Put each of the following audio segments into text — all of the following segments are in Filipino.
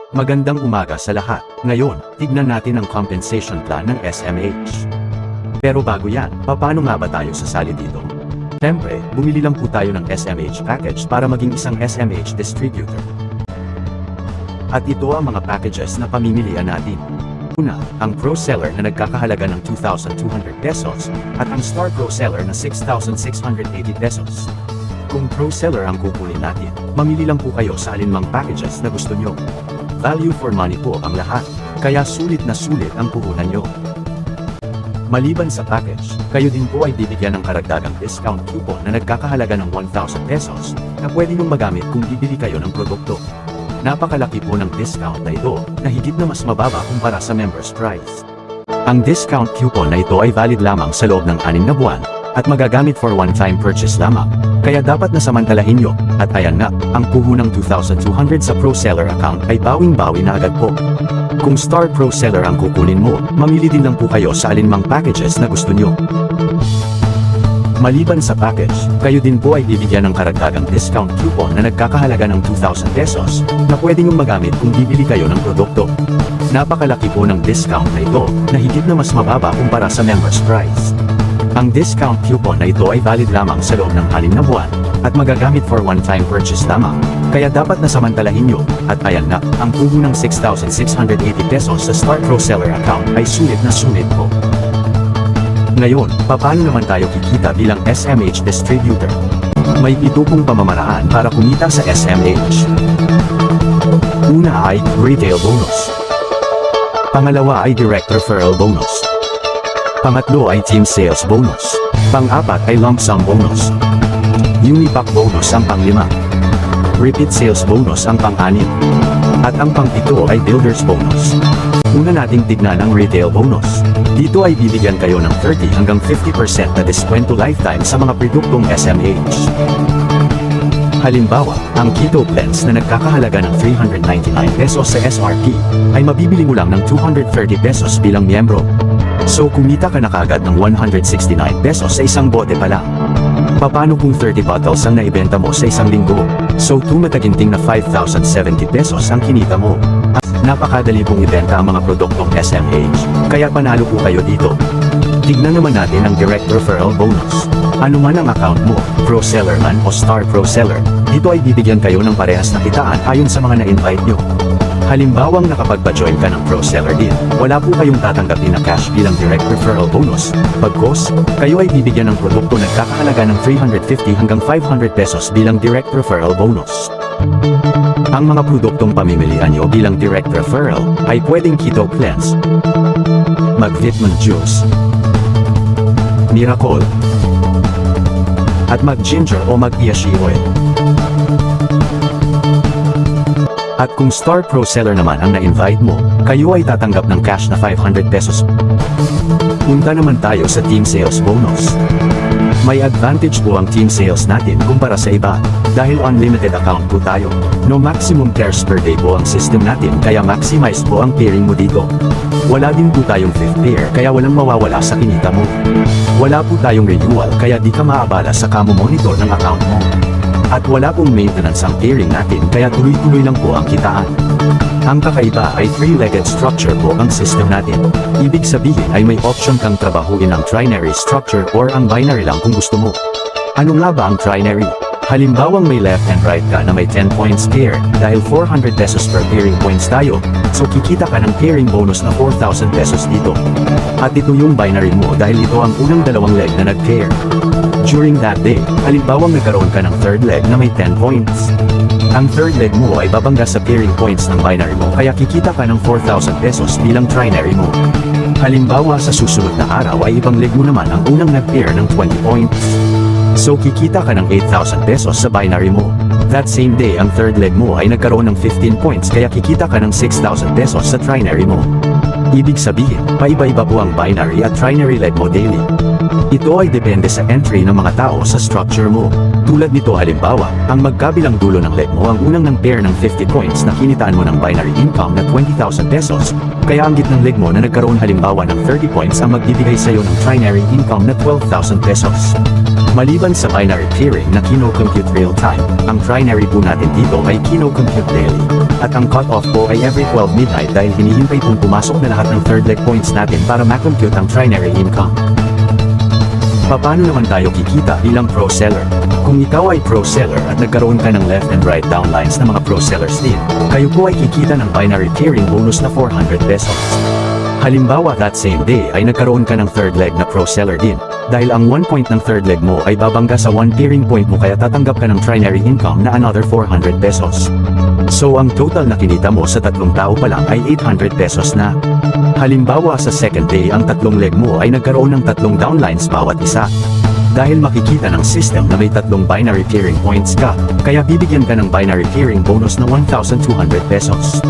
Magandang umaga sa lahat. Ngayon, tignan natin ang compensation plan ng SMH. Pero bago yan, paano nga ba tayo sasali dito? Siyempre, bumili lang po tayo ng SMH package para maging isang SMH distributor. At ito ang mga packages na pamimilian natin. Una, ang Pro Seller na nagkakahalaga ng 2,200 pesos, at ang Star Pro Seller na 6,680 pesos. Kung Pro Seller ang kukunin natin, mamili lang po kayo sa alinmang packages na gusto nyo. Value for money po ang lahat, kaya sulit na sulit ang puhunan nyo. Maliban sa package, kayo din po ay bibigyan ng karagdagang discount coupon na nagkakahalaga ng 1,000 pesos na pwede nyo magamit kung bibili kayo ng produkto. Napakalaki po ng discount na ito, na higit na mas mababa kumpara sa members price. Ang discount coupon na ito ay valid lamang sa loob ng 6 na buwan, at magagamit for one-time purchase lamang, kaya dapat na samantalahin nyo. At ayan na, ang puhunang 2,200 sa Pro Seller account ay bawing-bawi na agad po. Kung Star Pro Seller ang kukunin mo, mamili din lang po kayo sa alinmang packages na gusto nyo. Maliban sa package, kayo din po ay bibigyan ng karagdagang discount coupon na nagkakahalaga ng 2,000 pesos, na pwede nyong magamit kung bibili kayo ng produkto. Napakalaki po ng discount na ito, na higit na mas mababa kumpara sa members price. Ang discount coupon na ito ay valid lamang sa loob ng 6 na buwan, at magagamit for one-time purchase lamang, kaya dapat na samantalahin nyo. At ayan na, ang puho ng 6,680 pesos sa Star Pro Seller account ay sulit na sulit po. Ngayon, paano naman tayo kikita bilang SMH distributor? May 7 pong pamamaraan para kumita sa SMH. Una ay retail bonus. Pangalawa ay direct referral bonus. Pangatlo ay team sales bonus. Pang-apat ay lump sum bonus. Unipack bonus ang pang-5. Repeat sales bonus ang pang-6. At ang pang-7 ay builders bonus. Una nating tignan ang retail bonus. Dito ay bibigyan kayo ng 30 hanggang 50% na diskwento lifetime sa mga produktong SMH. Halimbawa, ang Keto Blends na nagkakahalaga ng 399 pesos sa SRP, ay mabibili mo lang ng 230 pesos bilang miyembro. So kumita ka na kaagad ng 169 pesos sa isang bote pa lang. Paano kung 30 bottles ang naibenta mo sa isang linggo? So tumataginting na 5,070 pesos ang kinita mo. Napakadali pong ibenta ang mga produktong SMH, kaya panalo po kayo dito. Tignan naman natin ang direct referral bonus. Ano man ang account mo, Pro Seller man o Star Pro Seller, dito ay bibigyan kayo ng parehas na kitaan ayon sa mga na-invite nyo. Halimbawang nakapagpa-join ka ng Pro Seller din, wala po kayong tatanggapin na cash bilang direct referral bonus. Pagkos, kayo ay bibigyan ng produkto na nagkakahalaga ng 350 hanggang 500 pesos bilang direct referral bonus. Ang mga produktong pamimilian nyo bilang direct referral ay pwedeng Keto Cleanse, Mag-Vitamin Juice, Miracle, at Mag-Ginger o Mag-Iashi Oil. At kung Star Pro Seller naman ang na-invite mo, kayo ay tatanggap ng cash na 500 pesos. Punta naman tayo sa team sales bonus. May advantage po ang team sales natin kumpara sa iba, dahil unlimited account po tayo. No maximum pairs per day po ang system natin, kaya maximize po ang pairing mo dito. Wala din po tayong 5th pair, kaya walang mawawala sa kinita mo. Wala po tayong renewal, kaya di ka maabala sa kamo-monitor ng account mo. At wala pong maintenance ang pairing natin, kaya tuloy-tuloy lang po ang kitaan. Ang kakaiba ay 3-legged structure po ang system natin. Ibig sabihin ay may option kang trabahuin ang trinary structure or ang binary lang kung gusto mo. Ano nga ba ang trinary? Halimbawang may left and right ka na may 10 points pair, dahil 400 pesos per pairing points tayo, so kikita ka ng pairing bonus na 4,000 pesos dito. At ito yung binary mo dahil ito ang unang 2 leg na nag-pair. During that day, halimbawang nagkaroon ka ng 3rd leg na may 10 points. Ang 3rd leg mo ay babangga sa pairing points ng binary mo, kaya kikita ka ng 4,000 pesos bilang trinary mo. Halimbawa sa susunod na araw ay ibang leg mo naman ang unang nag-pair ng 20 points. So kikita ka ng 8,000 pesos sa binary mo. That same day ang 3rd leg mo ay nagkaroon ng 15 points, kaya kikita ka ng 6,000 pesos sa trinary mo. Ibig sabihin, paiba-iba po ang binary at trinary leg mo daily. Ito ay depende sa entry ng mga tao sa structure mo. Tulad nito halimbawa, ang magkabilang dulo ng leg mo ang unang ng pair ng 50 points na kinitaan mo ng binary income na 20,000 pesos, kaya ang gitnang leg mo na nagkaroon halimbawa ng 30 points ang magbibigay sa iyo ng trinary income na 12,000 pesos. Maliban sa binary pairing na kino-compute real-time, ang trinary po natin dito ay kino-compute daily. At ang cut-off po ay every 12 midnight dahil hinihintay pong pumasok na lahat ng third leg points natin para ma-compute ang trinary income. Paano naman tayo kikita bilang pro seller? Kung ikaw ay pro seller at nagkaroon ka ng left and right downlines na mga pro sellers din, kayo po ay kikita ng binary pairing bonus na 400 pesos. Halimbawa that same day ay nagkaroon ka ng third leg na pro seller din, dahil ang 1 point ng third leg mo ay babangga sa 1 pairing point mo kaya tatanggap ka ng trinary income na another 400 pesos. So ang total na kinita mo sa tatlong tao pa lang ay 800 pesos na. Halimbawa sa second day ang tatlong leg mo ay nagkaroon ng tatlong downlines bawat isa. Dahil makikita ng system na may tatlong binary pairing points ka, kaya bibigyan ka ng binary pairing bonus na 1,200 pesos.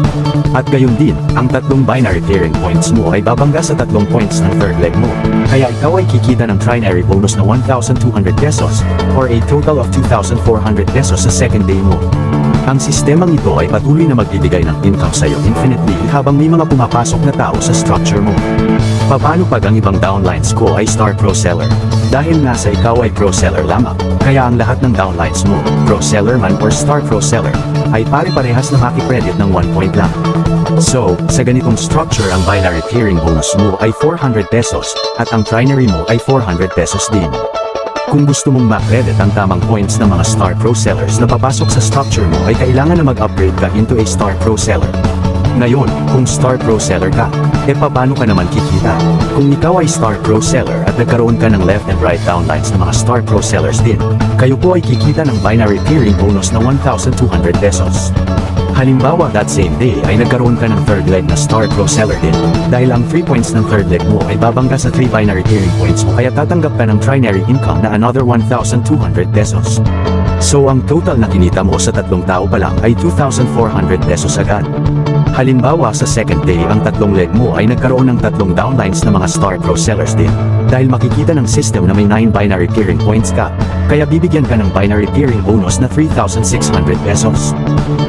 At gayon din, ang tatlong binary pairing points mo ay babangga sa tatlong points ng third leg mo, kaya ikaw ay kikita ng trinary bonus na 1,200 pesos, or a total of 2,400 pesos sa second day mo. Ang sistemang ito ay patuloy na magbibigay ng income sa iyo infinitely habang may mga pumapasok na tao sa structure mo. Paano pag ang ibang downlines ko ay star pro seller? Dahil nasa ikaw ay pro seller lamang, kaya ang lahat ng downlines mo, pro seller man or star pro seller, ay pare-parehas na makikredit ng 1 point lang. So, sa ganitong structure ang binary pairing bonus mo ay 400 pesos, at ang trinary mo ay 400 pesos din. Kung gusto mong ma-credit ang tamang points ng mga Star Pro sellers na papasok sa structure mo ay kailangan na mag-upgrade ka into a Star Pro seller. Ngayon, kung Star Pro seller ka, paano ka naman kikita? Kung ikaw ay Star Pro seller at nagkaroon ka ng left and right downlines ng mga Star Pro sellers din, kayo po ay kikita ng binary pairing bonus na 1,200 pesos. Halimbawa that same day ay nagkaroon ka ng third leg na Star Pro seller din, dahil ang 3 points ng third leg mo ay babangga sa 3 binary pairing points mo kaya tatanggap ka ng trinary income na another 1,200 pesos. So ang total na kinita mo sa tatlong tao pa lang ay 2,400 pesos agad. Halimbawa sa second day ang tatlong leg mo ay nagkaroon ng tatlong downlines na mga Star Pro sellers din, dahil makikita ng system na may 9 binary pairing points ka, kaya bibigyan ka ng binary pairing bonus na 3,600 pesos.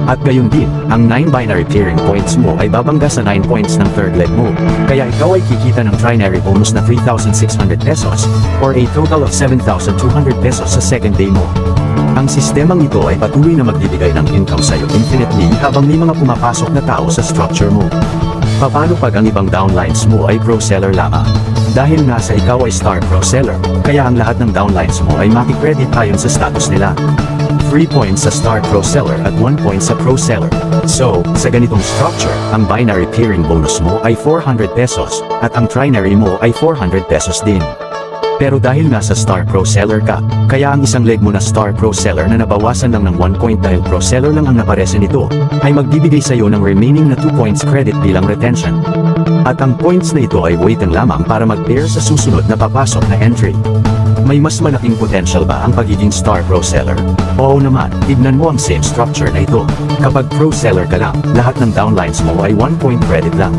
At gayon din, ang 9 binary pairing points mo ay babangga sa 9 points ng third leg mo, kaya ikaw ay kikita ng trinary bonus na 3,600 pesos, or a total of 7,200 pesos sa second day mo. Ang sistemang ito ay patuloy na magbibigay ng income sa iyo infinitely habang may mga pumapasok na tao sa structure mo. Paano pag ang ibang downlines mo ay pro seller lamang? Dahil nasa ikaw ay star pro seller, kaya ang lahat ng downlines mo ay makikredit ayon sa status nila. 3 points sa star pro seller at 1 point sa pro seller. So, sa ganitong structure, ang binary pairing bonus mo ay 400 pesos, at ang trinary mo ay 400 pesos din. Pero dahil nasa Star Pro Seller ka, kaya ang isang leg mo na Star Pro Seller na nabawasan lang ng 1 point dahil Pro Seller lang ang naparese nito, ay magbibigay sa iyo ng remaining na 2 points credit bilang retention. At ang points na ito ay waiting lamang para mag-pair sa susunod na papasok na entry. May mas malaking potential ba ang pagiging Star Pro Seller? Oo naman, tignan mo ang same structure na ito. Kapag Pro Seller ka lang, lahat ng downlines mo ay 1 point credit lang.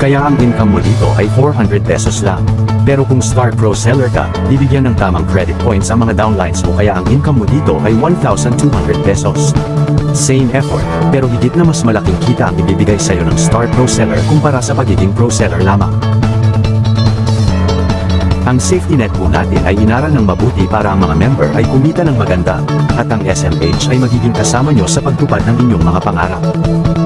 Kaya ang income mo dito ay 400 pesos lang. Pero kung Star Pro Seller ka, bibigyan ng tamang credit points ang mga downlines mo kaya ang income mo dito ay 1,200 pesos. Same effort, pero higit na mas malaking kita ang ibibigay sa iyo ng Star Pro Seller kumpara sa pagiging Pro Seller lamang. Ang safety net po natin ay inaral ng mabuti para ang mga member ay kumita ng maganda, at ang SMH ay magiging kasama nyo sa pagtupad ng inyong mga pangarap.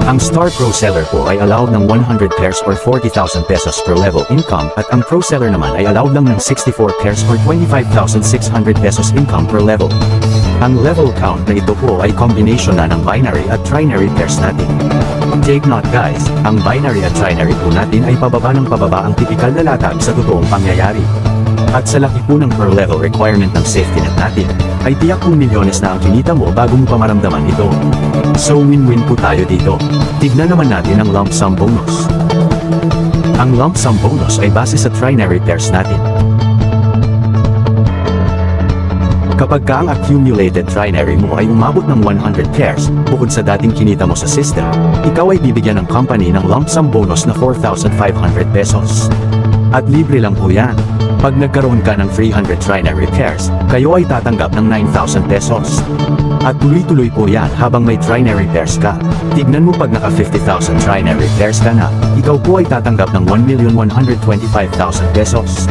Ang Star Pro Seller po ay allowed ng 100 pairs or 40,000 pesos per level income at ang Pro Seller naman ay allowed lang ng 64 pairs or 25,600 pesos income per level. Ang level count na ito po ay combination na ng binary at trinary pairs natin. Take note guys, ang binary at trinary po natin ay pababa ng pababa ang tipikal na latag sa totoong pangyayari. At sa laki po ng per level requirement ng safety net natin, ay tiyak kung milyones na ang kinita mo bago mo pa maramdaman ito. So win-win po tayo dito. Tignan naman natin ang lump sum bonus. Ang lump sum bonus ay base sa trinary pairs natin. Kapag ka ang accumulated trinary mo ay umabot ng 100 pairs, bukod sa dating kinita mo sa system, ikaw ay bibigyan ng company ng lump sum bonus na 4,500 pesos. At libre lang po yan. Pag nagkaroon ka ng 300 trinary pairs, kayo ay tatanggap ng 9,000 pesos. At tuloy-tuloy po yan habang may trinary pairs ka. Tignan mo pag naka 50,000 trinary pairs ka na, ikaw po ay tatanggap ng 1,125,000 pesos.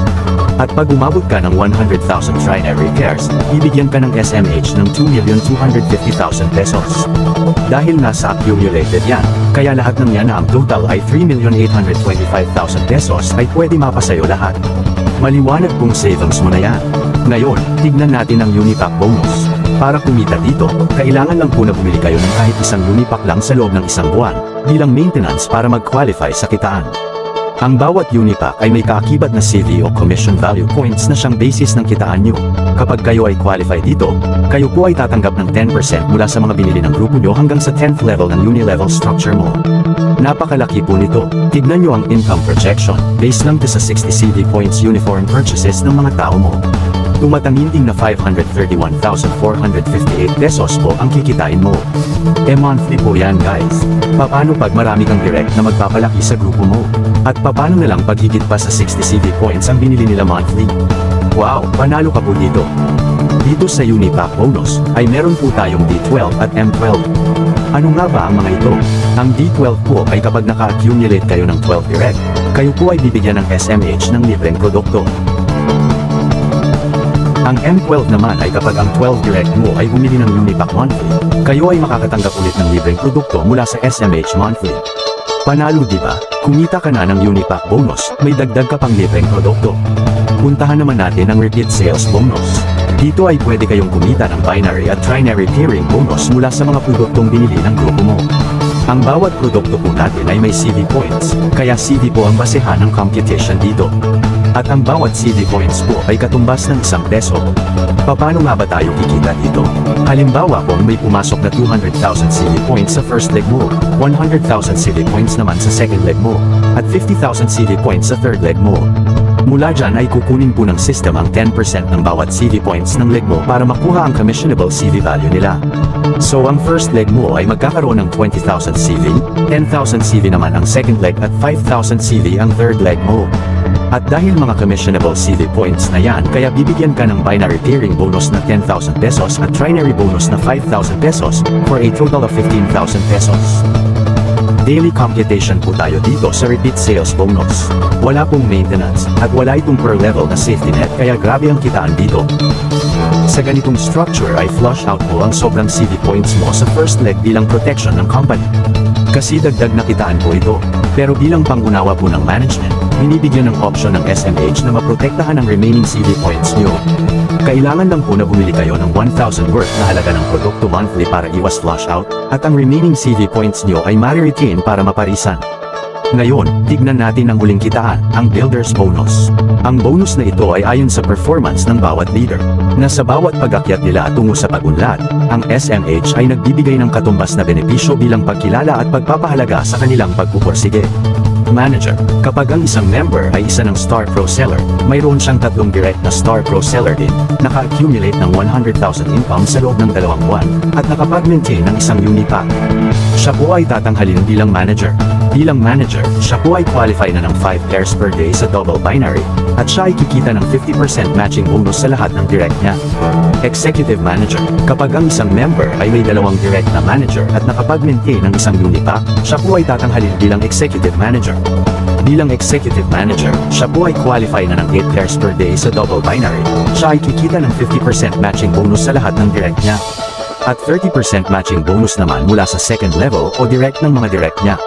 At pag umabot ka ng 100,000 trinary pairs, bibigyan ka ng SMH ng 2,250,000 pesos. Dahil nasa accumulated yan, kaya lahat ng yan na ang total ay 3,825,000 pesos ay pwede mapasayo lahat. Maliwanag kung savings mo na yan. Ngayon, tignan natin ang Unipack bonus. Para kumita dito, kailangan lang po na bumili kayo ng kahit isang Unipack lang sa loob ng isang buwan, bilang maintenance para mag-qualify sa kitaan. Ang bawat Unipack ay may kaakibat na CV o commission value points na siyang basis ng kitaan nyo. Kapag kayo ay qualify dito, kayo po ay tatanggap ng 10% mula sa mga binili ng grupo nyo hanggang sa 10th level ng uni-level structure mo. Napakalaki po nito. Tignan nyo ang income projection, based lang to sa 60 CV points uniform purchases ng mga tao mo. Tumatanginding na 531,458 pesos po ang kikitain mo. Monthly po yan guys. Paano pag marami kang direct na magpapalaki sa grupo mo? At paano na lang pag higit pa sa 60 CV points ang binili nila monthly? Wow, panalo ka po dito. Dito sa Unipack bonus, ay meron po tayong D12 at M12. Ano nga ba ang mga ito? Ang D12 po ay kapag naka-accumulate kayo ng 12 direct, kayo po ay bibigyan ng SMH ng libreng produkto. Ang M12 naman ay kapag ang 12 direct mo ay bumili ng Unipack monthly, kayo ay makakatanggap ulit ng libreng produkto mula sa SMH monthly. Panalo diba? Kumita ka na ng Unipack bonus, may dagdag ka pang libreng produkto. Puntahan naman natin ang repeat sales bonus. Dito ay pwede kayong kumita ng binary at trinary pairing bonus mula sa mga produktong binili ng grupo mo. Ang bawat produkto po natin ay may CV points, kaya CV po ang basehan ng computation dito. At ang bawat CV points po ay katumbas ng 1 peso. Paano nga ba tayo kikita dito? Halimbawa kung may pumasok na 200,000 CV points sa first leg mo, 100,000 CV points naman sa second leg mo, at 50,000 CV points sa third leg mo. Mula dyan ay kukunin po ng system ang 10% ng bawat CV points ng leg mo para makuha ang commissionable CV value nila. So ang first leg mo ay magkakaroon ng 20,000 CV, 10,000 CV naman ang second leg at 5,000 CV ang third leg mo. At dahil mga commissionable CV points na yan, kaya bibigyan ka ng binary pairing bonus na 10,000 pesos at trinary bonus na 5,000 pesos for a total of 15,000 pesos. Daily computation po tayo dito sa repeat sales bonus. Wala pong maintenance, at wala itong per level na safety net kaya grabe ang kitaan dito. Sa ganitong structure ay flush out po ang sobrang CV points mo sa first leg bilang protection ng company. Kasi dagdag na kitaan po ito. Pero bilang pangunawa po ng management, binibigyan ng option ng SMH na maprotektahan ang remaining CV points nyo. Kailangan lang po na bumili kayo ng 1,000 worth na halaga ng produkto monthly para iwas flush out, at ang remaining CV points nyo ay ma-retain para maparisan. Ngayon, tignan natin ang huling kitaan, ang Builder's Bonus. Ang bonus na ito ay ayon sa performance ng bawat leader, na sa bawat pag-akyat nila tungo sa pag-unlad, ang SMH ay nagbibigay ng katumbas na benepisyo bilang pagkilala at pagpapahalaga sa kanilang pagpupursige. Manager, kapag ang isang member ay isa ng Star Pro Seller, mayroon siyang 3 direct na Star Pro Seller din, naka-accumulate ng 100,000 income sa loob ng 2 buwan, at nakapag-maintain ng isang Unipack. Siya po ay tatanghalin bilang manager. Bilang manager, siya po ay qualify na ng 5 pairs per day sa double binary, at siya ay kikita ng 50% matching bonus sa lahat ng direct niya. Executive Manager, kapag ang isang member ay may 2 direct na manager at nakapag-maintain ng isang Unipack, siya po ay tatanghalin bilang Executive Manager. Bilang Executive Manager, siya po ay qualify na ng 8 pairs per day sa double binary, siya ay kikita ng 50% matching bonus sa lahat ng direct niya. At 30% matching bonus naman mula sa second level o direct ng mga direct niya.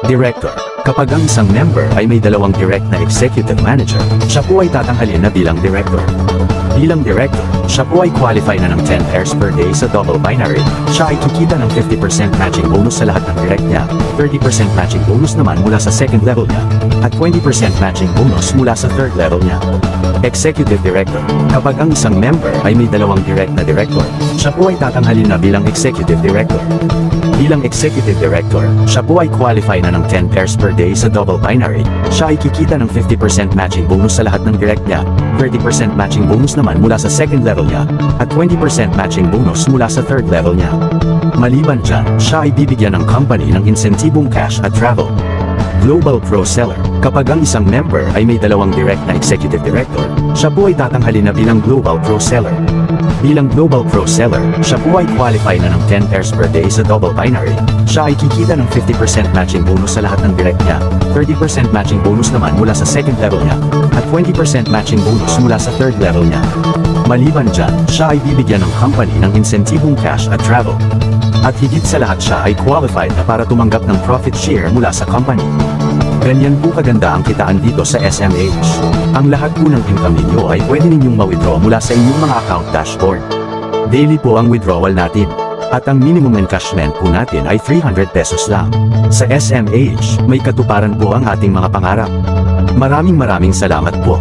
Director, kapag ang isang member ay may 2 direct na executive manager, siya po ay tatanghalin na bilang director. Bilang director, siya po ay qualify na ng 10 pairs per day sa double binary, siya ay kikita ng 50% matching bonus sa lahat ng direct niya, 30% matching bonus naman mula sa second level niya, at 20% matching bonus mula sa third level niya. Executive Director, kapag ang isang member ay may 2 direct na director, siya po ay tatanghalin na bilang Executive Director. Bilang Executive Director, siya po ay qualify na ng 10 pairs per day sa double binary, siya ay kikita ng 50% matching bonus sa lahat ng direct niya, 30% matching bonus naman mula sa second level niya, at 20% matching bonus mula sa third level niya. Maliban dyan, siya ay bibigyan ng company ng insentibong cash at travel. Global Pro Seller, kapag ang isang member ay may 2 direct na Executive Director, siya po ay tatanghalin na bilang Global Pro Seller. Bilang Global Pro Seller, siya po ay qualify na ng 10 pairs per day sa double binary. Siya ay kikita ng 50% matching bonus sa lahat ng direct niya, 30% matching bonus naman mula sa second level niya, at 20% matching bonus mula sa third level niya. Maliban dyan, siya ay bibigyan ng company ng insentibong cash at travel. At higit sa lahat siya ay qualified na para tumanggap ng profit share mula sa company. Ganyan po kaganda ang kitaan dito sa SMH. Ang lahat po ng income ninyo ay pwede ninyong ma-withdraw mula sa inyong mga account dashboard. Daily po ang withdrawal natin. At ang minimum encashment po natin ay 300 pesos lang. Sa SMH, may katuparan po ang ating mga pangarap. Maraming salamat po.